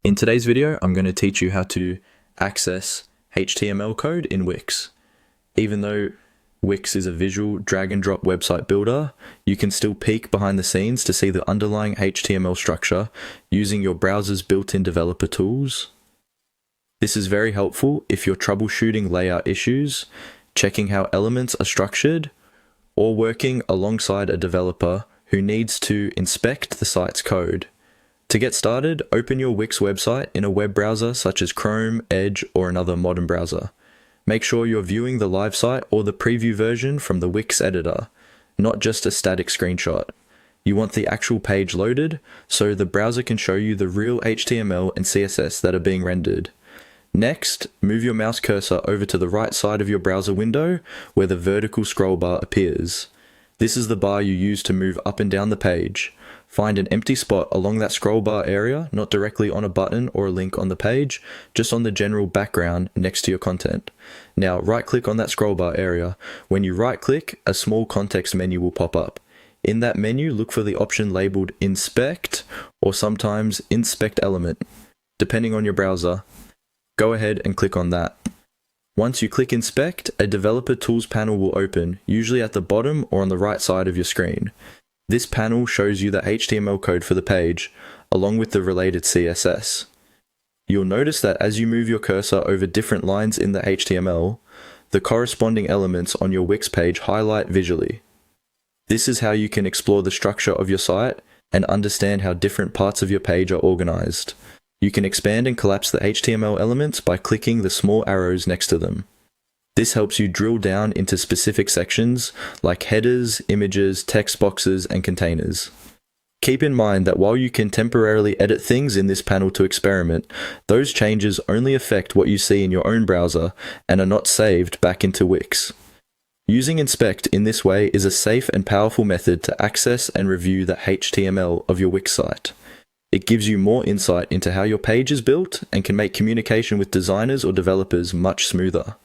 In today's video, I'm going to teach you how to access HTML code in Wix. Even though Wix is a visual drag and drop website builder, you can still peek behind the scenes to see the underlying HTML structure using your browser's built-in developer tools. This is very helpful if you're troubleshooting layout issues, checking how elements are structured, or working alongside a developer who needs to inspect the site's code. To get started, open your Wix website in a web browser such as Chrome, Edge, or another modern browser. Make sure you're viewing the live site or the preview version from the Wix editor, not just a static screenshot. You want the actual page loaded so the browser can show you the real HTML and CSS that are being rendered. Next, move your mouse cursor over to the right side of your browser window where the vertical scroll bar appears. This is the bar you use to move up and down the page. Find an empty spot along that scroll bar area, not directly on a button or a link on the page, just on the general background next to your content. Now right-click on that scroll bar area. When you right-click, a small context menu will pop up. In that menu, look for the option labeled Inspect or sometimes Inspect Element, depending on your browser. Go ahead and click on that. Once you click Inspect, a Developer Tools panel will open, usually at the bottom or on the right side of your screen. This panel shows you the HTML code for the page, along with the related CSS. You'll notice that as you move your cursor over different lines in the HTML, the corresponding elements on your Wix page highlight visually. This is how you can explore the structure of your site and understand how different parts of your page are organized. You can expand and collapse the HTML elements by clicking the small arrows next to them. This helps you drill down into specific sections like headers, images, text boxes, and containers. Keep in mind that while you can temporarily edit things in this panel to experiment, those changes only affect what you see in your own browser and are not saved back into Wix. Using Inspect in this way is a safe and powerful method to access and review the HTML of your Wix site. It gives you more insight into how your page is built and can make communication with designers or developers much smoother.